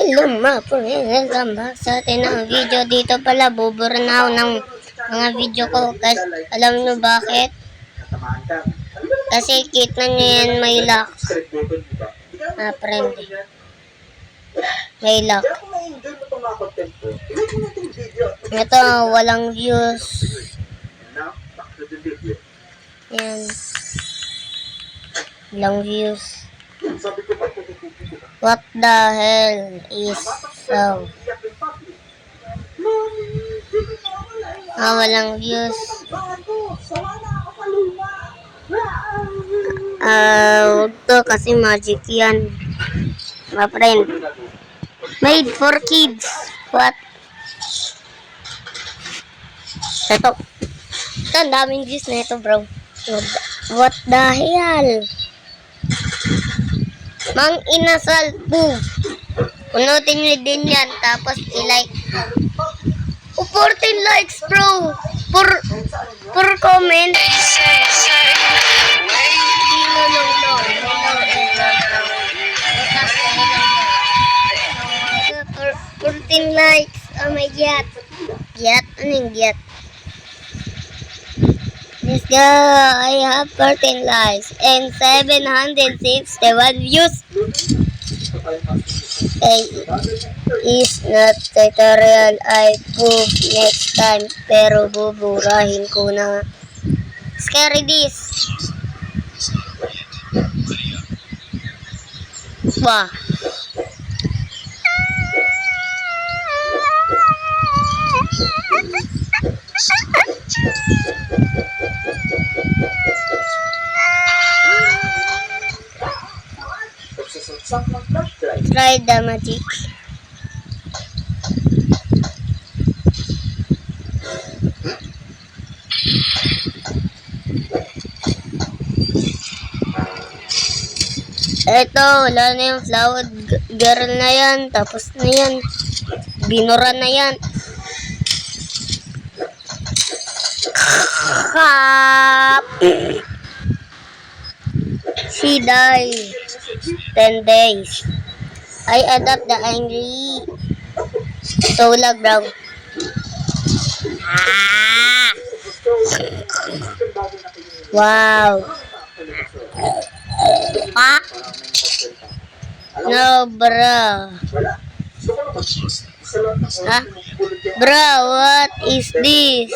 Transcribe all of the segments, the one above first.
Hello mga friends, welcome back sa atin ang video. Dito pala bubura na ako ng mga video ko. Kasi alam nyo bakit? Kasi kita nyo yan may lock. Friend, may lock. Ito walang views. Yan, walang views. What the hell is so? Walang views. Wag to kasi magic yan. My friend. Made for kids. What? Ito. Ito, ang daming views na ito, bro. What the hell? Mang inasal po. Punutin nyo din yan. Tapos i-like. 14 likes bro. Per comment. 14 likes. Oh my god. Get? Ano yung get? Let's go! I have 14 likes and 761 views. Is not tutorial. I prove next time. Pero buburahin ko na. Scary this. Wah. Try the magic. Eto, wala na yung flower girl na yan. Tapos na yan. Binura na yan. She died 10 days. I adopt the angry Sola bro. Wow. No bro. Bro, what is this?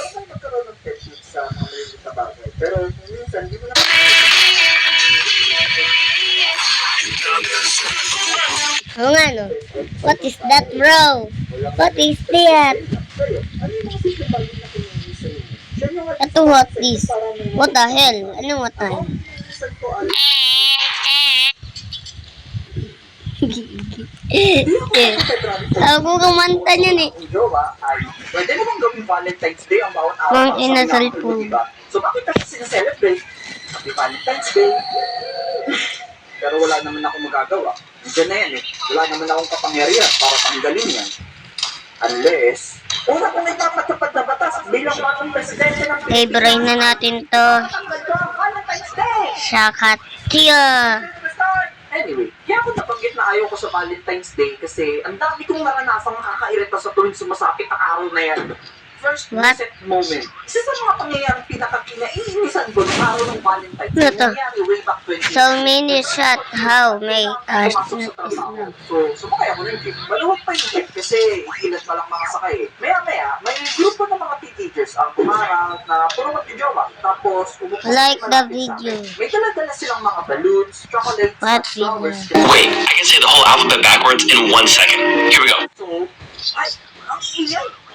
Oh nga no. What is that bro? What is that? Ito what is? What the hell? Ano what the hell? Ako kumanta niyan eh. Pwede naman gawing Valentine's Day ang bawat araw. Mang inasal po. So bakit kasi sineselebrate? Happy Valentine's Day. Pero wala naman ako magagawa. Diyan na yan eh. Wala naman akong kapangyarihan para tanggalin yan. Unless, una kung may papatupad na batas bilang bagong presidente ng Pilipinas. Brain na natin to. Valentine's Day! Shakatya. Anyway, kaya ako nabanggit na ayaw ko sa Valentine's Day kasi ang dami kong naranasang nakakairita sa tuwing sumasapit ang araw na yan. First reset moment. Isa sa mga pangyayaring pinaka-kinaiinisan ko ng araw ng Valentine's Day nangyari way back 20. So many shot how may So, sumakay ako ng jeep. Maluwag pa yung jeep kasi ikilat pa lang mga sakay eh. Maya-maya, may grupo ng mga teenagers ang kumarang na puro magtijowa. Tapos, umupo like the video. may dala-dala silang mga balloons, chocolates, What flowers. Wait, I can say the whole alphabet backwards in 1 second. Here we go. So, ay, ang iyan.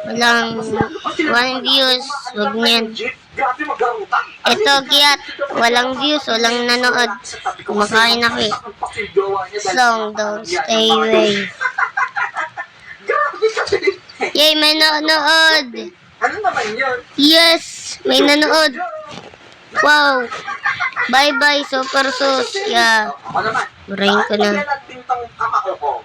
Walang 1 views. Huwag niyan. Ito giat. Walang views. Walang nanood. Kumakain ako eh. Song don't stay away. Yay, may nanood. Ano naman yun? Yes, may nanood. Wow. Bye bye super sus. Yeah. Ako naman. Brain ko na. Bakit tintang kamao ko?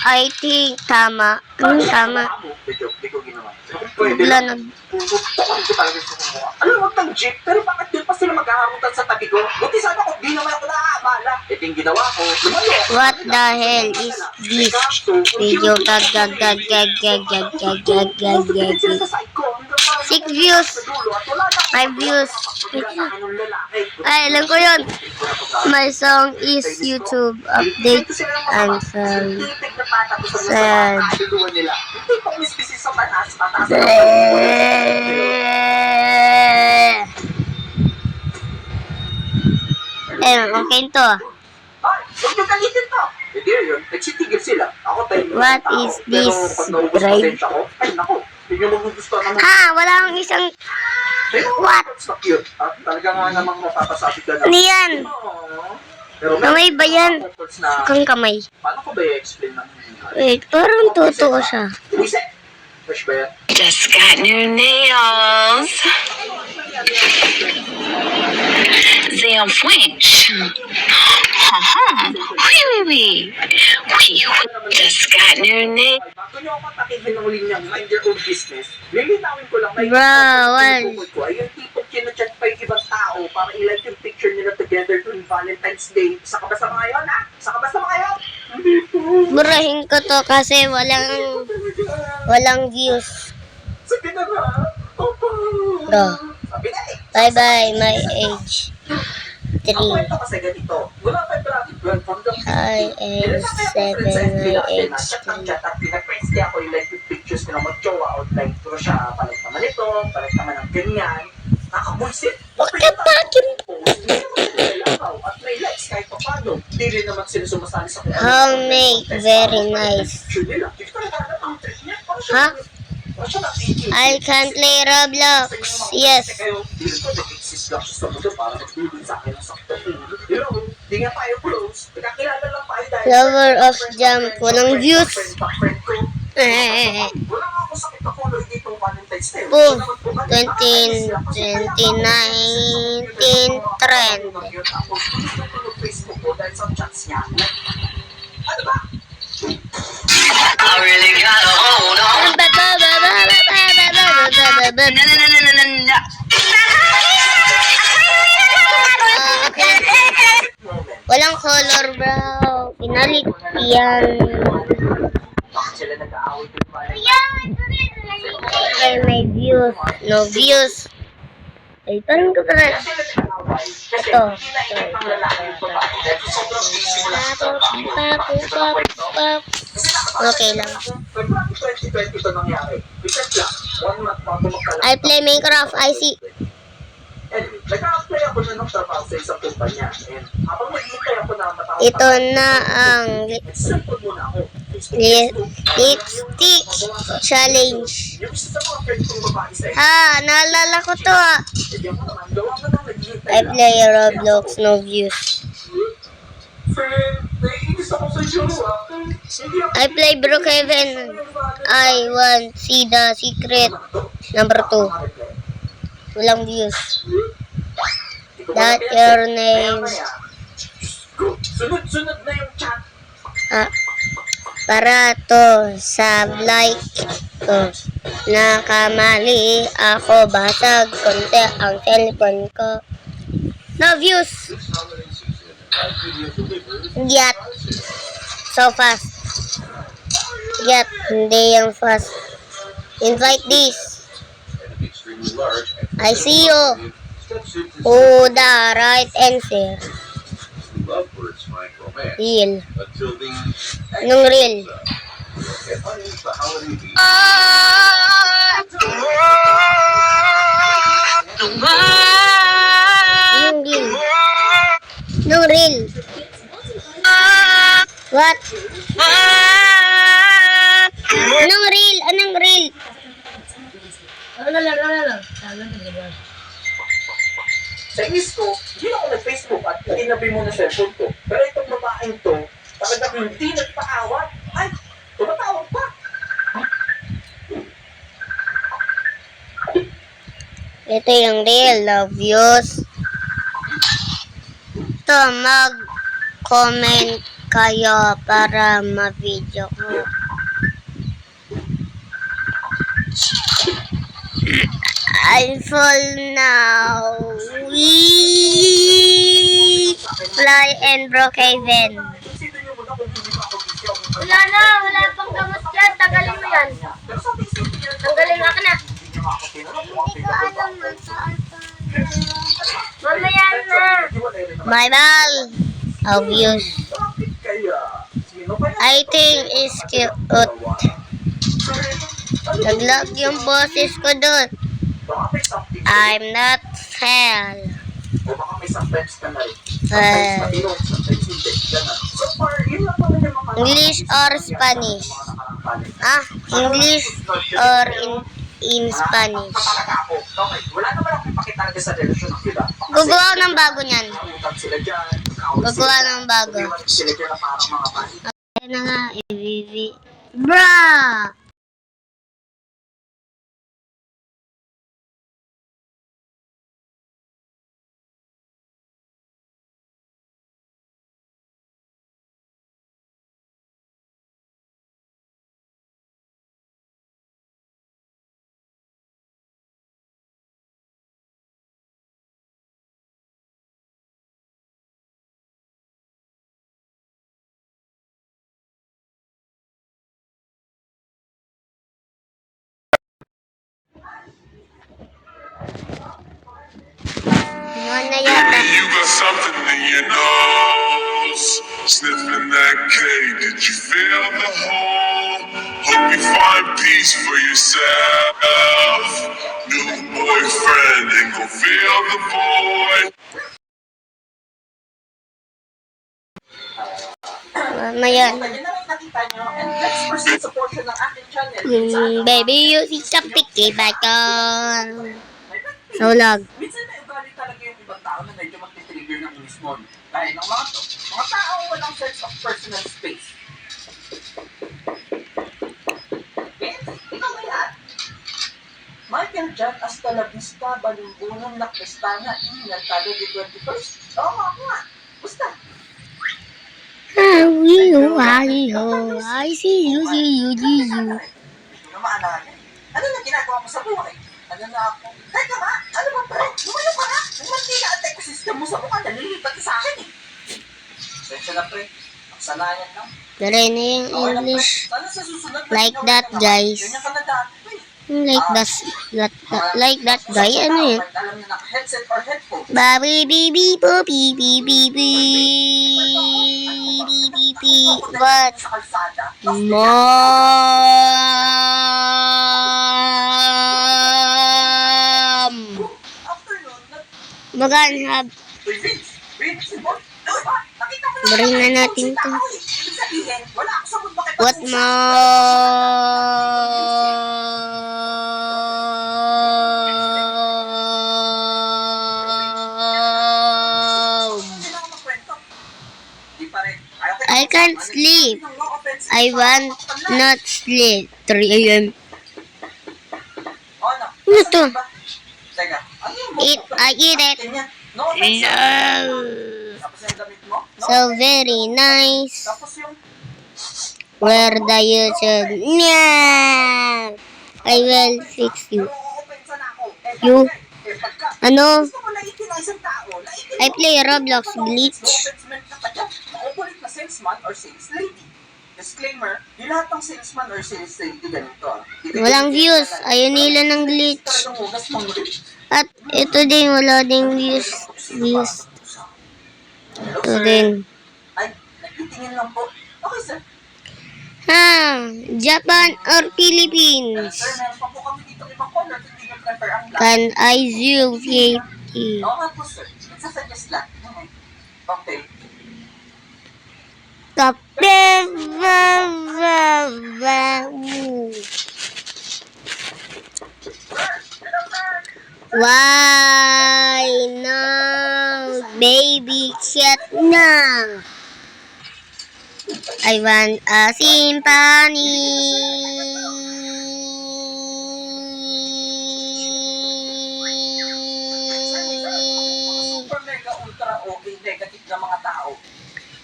I think tama. Tama. Di ko ginawa. Pwede Bigla lang. Tutukan ko talaga sa mukha. Alam mo, ng jeep, pero bakit doon pa sila maghaharutan sa tabi ko? Buti sana kung di naman ako naaabala. Ito yung ginawa ko. Lumayo ako. What the hell is this? Video gag. 6 views. 5 views. Ay, alam ko yun. My song is YouTube update and sad. Okay to. Ay, huwag niyo galitin to. Hindi yun, nagsitigil sila. Ako tayo yung What tao. is Pero this, pag naubos drive? pasensya ko, ay naku, hindi nyo magugustuhan naman. Ha, wala akong isang... What? It's not cute. At talaga nga namang mapapasabit ka na. Ano yan? Aww. Pero Kamay ba yan? comforts na, Kang kamay. paano ko ba i-explain ng Wait, parang totoo siya. Luise, fresh ba yan? Just got new nails. They're French. Oui. Just got new nails. Ay, bago nyo ako takihin ng linyang mind your own business, lilinawin ko lang na yung Bawal. bukod ko ay yung tipong kinachat pa yung ibang tao para i-like yung picture nila together tuwing Valentine's Day. Saka ba sa mga yun, ha? Saka ba sa mga yun? Hindi po. Burahin ko to kasi walang views. Sige na nga. Opo. Bro. Sabi na eh. Bye-bye, my age. Ang 3. kwento kasi ganito. Wala pa yung traffic well from the I am 7, my age Chat ng chat at pinapress niya ako yung like yung pictures nila mag-jowa o like ko siya. Palit naman ito, palit naman ng ganyan. Nakabulsit. Pagkapakin. Hindi naman sila nilakaw at may likes kahit pa paano. Hindi rin naman sila sumasali sa kung ano. Homemade, very nice. Picture nila. Hindi ko talaga alam ang trip niya. Parang siya- Ha? parang siya nakikita. I can play Roblox. Yes. Kayo, hindi ko nag-exist lang siya sa mundo para magtulong sa akin ng sakto. Pero, di nga tayo close. Nagkakilala lang tayo dahil... Flower of Jump. Walang views. Friend ko. Wala nga ako sakit na color dito Valentine's Day. Oh, 2019 trend. Tapos, tutulog Facebook ko dahil sa chats niya. Ano ba? I really gotta hold on. No. Walang color, bro. Pinalit yan. Bakit sila nag-aaway din pa? Ay, may views. No views. Ay, parang ka pala. Kasi nag-aaway. Kasi Ito. hindi nainip ang lalaki yung babae. Dahil sobrang busy mo lang sa trabaho. Okay lang. February 2020 ito nangyari. Recent lang. 1 month bago magkalang. I play Minecraft. I see. Anyway, nag-a-apply ako na ng trabaho sa isang kumpanya. And habang naghihintay ako na matapos. Ito na ang Nag-cellphone muna ako. lipstick challenge. Yung isa sa mga friends kong babae sa Ha, naalala ko to ah. hindi ako naman. Gawa ka nang naghihintay I lang. play Roblox. No views. Friend, naiinis ako sa iyo. Hindi ako I play Brookhaven. I want see the secret. Number 2. Walang views. That your name. Sunod-sunod na yung chat. Ah, para to sa like ko. Nakamali ako. Basag konti ang cellphone ko. No views. Get. So fast. Get. Hindi yung fast. Invite this. I see you. Oh, the right answer. Lovebirds find romance Real. until the Nung real. and underneath the holiday beat. Nung real. Nung real. What? Anong real? Anong real? Sa inis ko, hindi ako nag-Facebook at tinabi mo na cellphone ko. Pero itong babaeng to, talagang hindi nagpaawat. Ay, tumatawag pa. Ito yung real love views. Ito, mag-comment kayo para ma-video ko. I'm full now. We fly and Brookhaven. Wala na, wala pang gamot yan. Tanggalin mo yan. Tanggalin ako na. Hindi ko alam na saan. Mamaya na. My ball. Obvious. I think is cute. Naglag yung boses ko dun. I'm not hell. O baka may sometimes ka na rin. Sometimes matino, sometimes hindi. Ganun. So far, yun lang naman yung mga English or Spanish? Ah, English or in Spanish? Talaga ako. Okay, wala naman akong ipakita na sa relasyon ng iba. Gugawa ko ng bago niyan. Nakutang sila dyan. Gugawa ng bago. Sila dyan na parang mga palit. Ayun na nga, i-vivi. Bruh! Ano yata? You got something in your nose, sniffing that K. Did you feel the hole? Hope you find peace for yourself. New boyfriend and go feel the void. Mamaya Yan na. na rin nakita nyo. And let's proceed sa portion ng ating channel. Baby, you see some picky bacon. So lag. Minsan may ugali talaga yung ibang tao na medyo magti-trigger ng inis mo. Dahil ng mga tao walang sense of personal space. Vince, ikaw ba yan? Michael John hasta la vista, balumbunan na Cristana, Mercado de 21st. Oo nga ako nga. Basta. I see you. Hindi ko na maalala. Ano na ginagawa mo sa buhay? Ano na ako? Teka nga, ano ba pre? Lumayo ka na. Yung mantika at ecosystem mo sa mukha, nalilipat sa akin eh. Sensya na pre. Ang sanayan lang. Dali na yung Okay lang, pre. English. Sana sa susunod na Like ginawa that, ka na, guys. ganyan ka na dati. Like that guy. Ano yun? Alam na naka-headset or headphone. Baby, baby, boopy, beep, beep, beep, beep, beep. What? Sa kalsada. Mom! Afternoon, Maghanap. Vince, ano ba? Nakita mo na Bring na natin yung to. tao eh. Ibig sabihin, wala ako sa mood makipag-usap. What mom? Hindi na ako magkwento. Di pa rin. Ayaw ko- I can't sleep. No offense. I want not sleep. 3 a.m. Oh, no. Ano to? Teka, ano yung I eat it. Ganyan. No offense. No. Tapos yung damit mo? No? So very nice. Tapos yung... Where the YouTube? Yeah. I will fix you. Offense na ako. You? Pagka... Ano? Gusto mo laitin ang isang tao. Laitin I play Roblox Glitch. No offense man ka pa dyan. Makukulit na salesman or sales lady. Disclaimer, yung lahat ng salesman or sales lady ganito. Walang views. Ayaw nila ng glitch. Talagang hugas mong rib. At ito din, wala ding views. Hello, Ito sir. din. Ay, nagtitingin lang po. Okay, sir. Ha? Japan or Sir, Philippines? meron pa po kami dito ibang color. Hindi nyo prefer ang black. Can I zoom it? Oo nga po, sir. Nagsasuggest lang. Okay. Kape. Why no, baby cat no? I want a symphony. Super mega ultra okay negative na mga tao.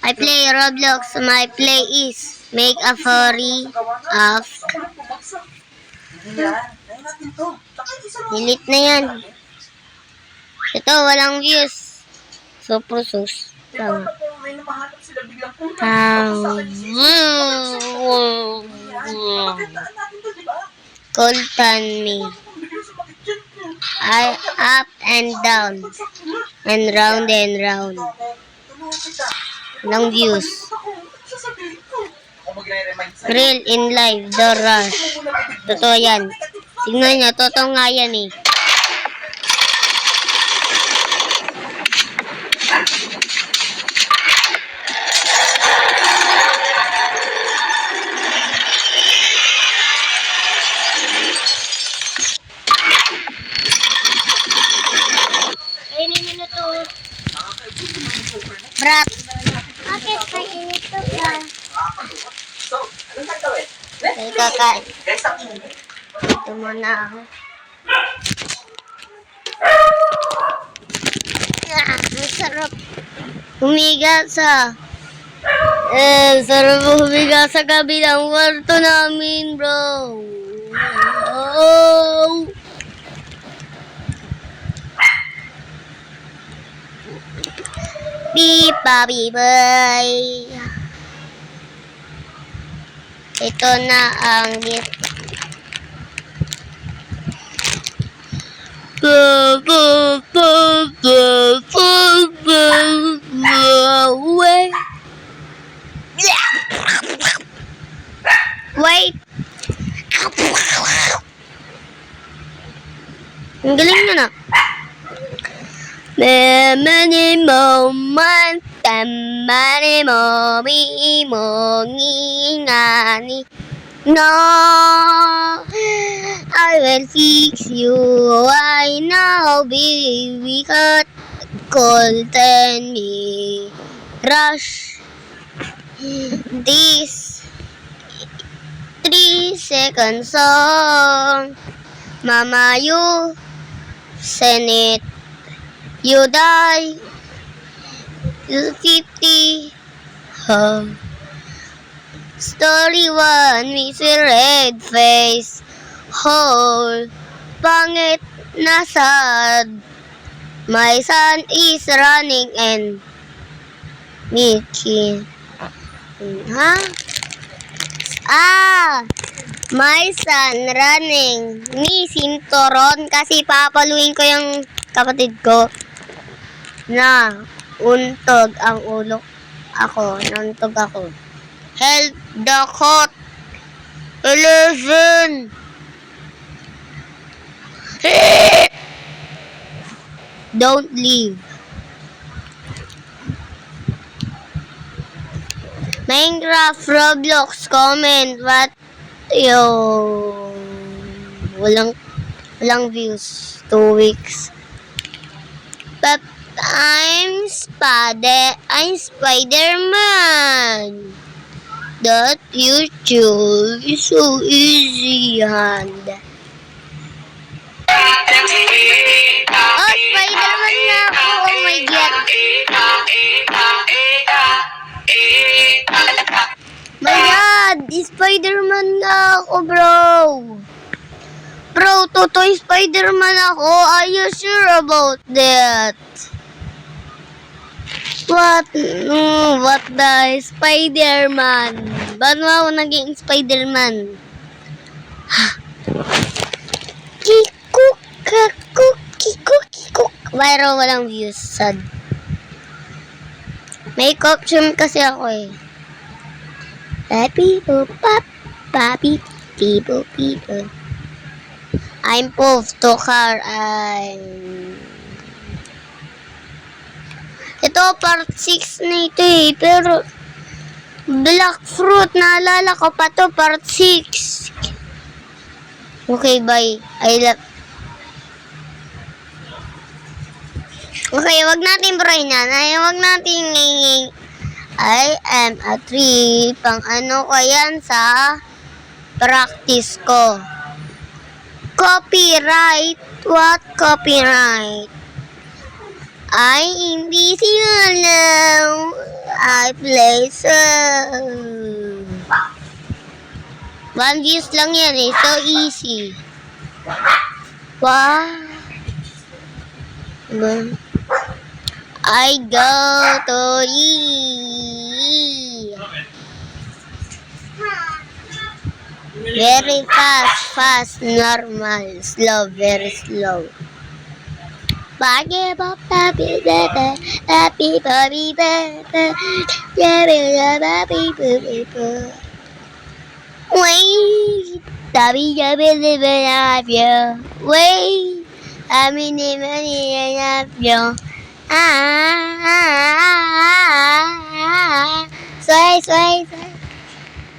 I play Roblox. My play is make a furry of. Yan. Kaya natin to. Delete na yan. Ito, walang views. Super sus. Tama. May namahanap sila biglang puta. Magandaan natin to, di ba? Colton me. Biglang sumakit dyan. I up and down. And round and round. Tulungan kita. Walang views. Sasabihin ko. Ako magre-remind sa'yo. Real in life, the rush. Totoo yan. Tingnan nyo, totoo nga yan eh. Kainin nyo na to. Brat. Bakit kainin to ba? So, anong gagawin? Ay, kakain. Guys, ako. Ito muna ako. Ang sarap. Humiga sa... sarap humiga sa kabilang kwarto namin, bro. Oh. Pipa, bibay. Ito na ang gift. Wait. Ang galing nyo na. Many moments, many ngingani. No, I will fix you. I know, baby, cut, golden me, rush. This 3-second song, Mama, you send it. You die. You 50. Huh. Story 1, Missy Red Face. Whole. Pangit na sad. My son is running and Mickey. Ha? My son running. Ni Sintoron kasi papaluin ko yung kapatid ko na untog ang ulo ako. Nauntog ako. Help the cot. 11. Don't leave. Minecraft, Roblox, comment. What? Walang views. 2 weeks. But I'm Spider-Man. That YouTube is so easy, hand. Oh, Spider-Man na ako. Oh my God. My God, Spider-Man na ako, bro. Bro, totoo Spider-Man ako. Are you sure about that? What the Spider-Man? Ba't mo ako naging Spider-Man? Kikuk, kakuk, kikuk, kikuk. Pero walang views, sad. May costume kasi ako eh. Papi, pop, papi, pipo, pipo. I'm Pov Tokar. Ito, part 6 na ito eh. Pero, Black Fruit, naalala ko pa to, part 6. Okay, bye. Okay, wag natin brahinan. Wag natin nginging. I am a tree. Pang ano ko yan sa practice ko. Copyright? What copyright? I'm invisible now. I play so. 1 views lang yan eh. So easy. Wow. I go to E. Very fast, normal, slow, very slow. Wait, Sway.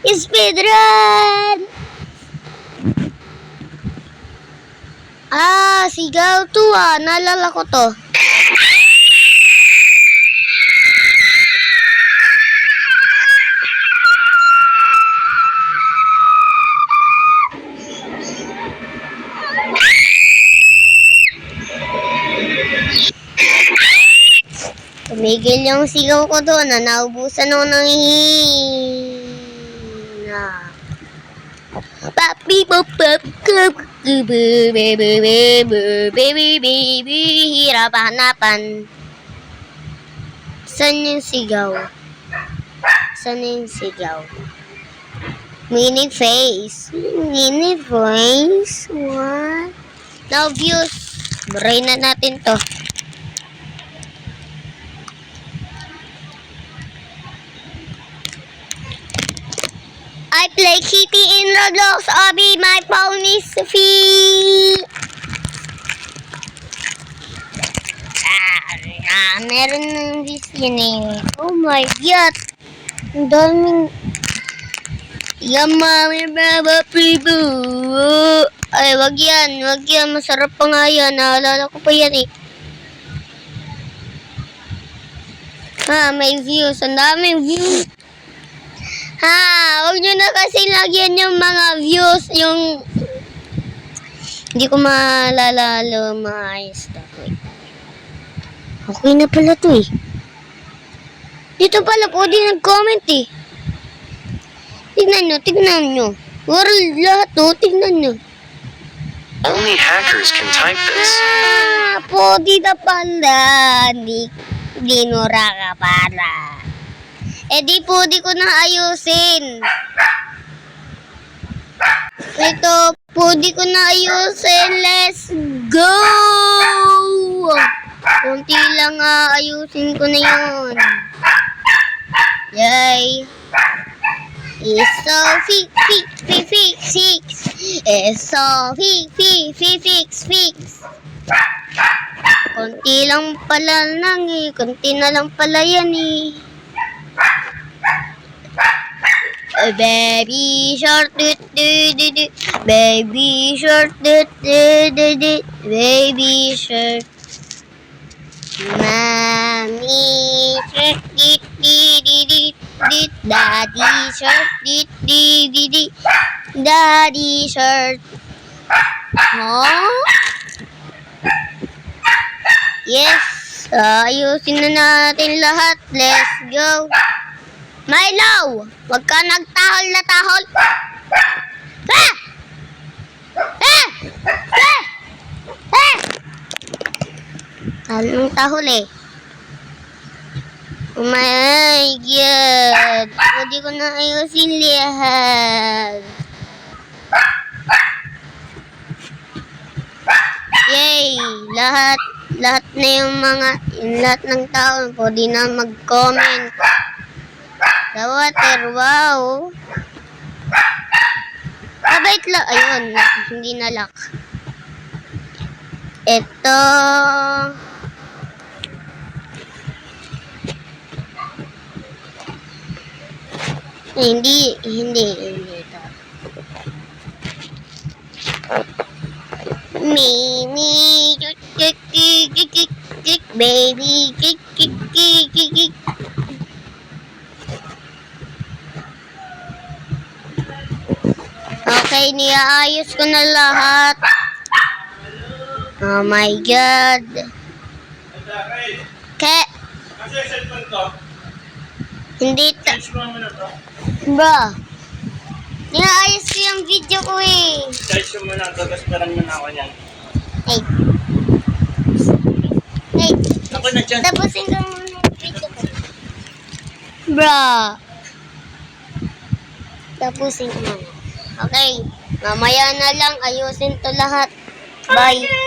Speedrun! Sigaw to naalala ko to. Tumigil yung sigaw ko doon na naubusan ako ng hina. Papi pop pop baby hirap hanapan. Saan yung sigaw? Mini face. What? Now views. Buray na natin to. I play Kitty in Roblox. Obi, my phone is free. Meron ng video na yun. Oh my God. Ang daming... Yamami baba pribu. Ay, wag yan. Masarap pa nga yan. Naalala ko pa yan eh. May views. Ang daming views. Huwag nyo na kasi lagyan yung mga views, yung... Hindi ko maalala maayos na. Okay na pala to eh. Dito pala po din nag-comment eh. Tignan nyo. World lahat to, tignan nyo. Only hackers can type this. Pwede na pala. Di nura ka para. Di pwede ko na ayusin. Ito, pwede ko na ayusin. Let's go! Kunti lang ayusin ko na yun. Yay! It's so fix. It's so fix. Kunti lang pala kunti na lang pala yan eh. Baby shark baby shark baby shark mommy shark daddy shark daddy shark. Yes, ayusin na natin lahat. Let's go. Milo, wag ka nagtahol na tahol. Anong tahol eh? Oh my God. Pwede ko na ayusin lahat. Yay! Lahat na yung lahat ng tao pwede na mag-comment. The water, wow. Abait lang. Ayun, hindi na lock. Ito. Hindi ito. Mimi, baby, Okay, niaayos ko na lahat. Oh my God. Hindi Bro. Inaayos ko yung video ko eh. Charge mo muna, tapos mo na ako yan. Hey. Hey. Ako na dyan. Tapusin ko muna yung video ko. Bro. Tapusin ko muna. Okay. Mamaya na lang ayusin to lahat. Bye.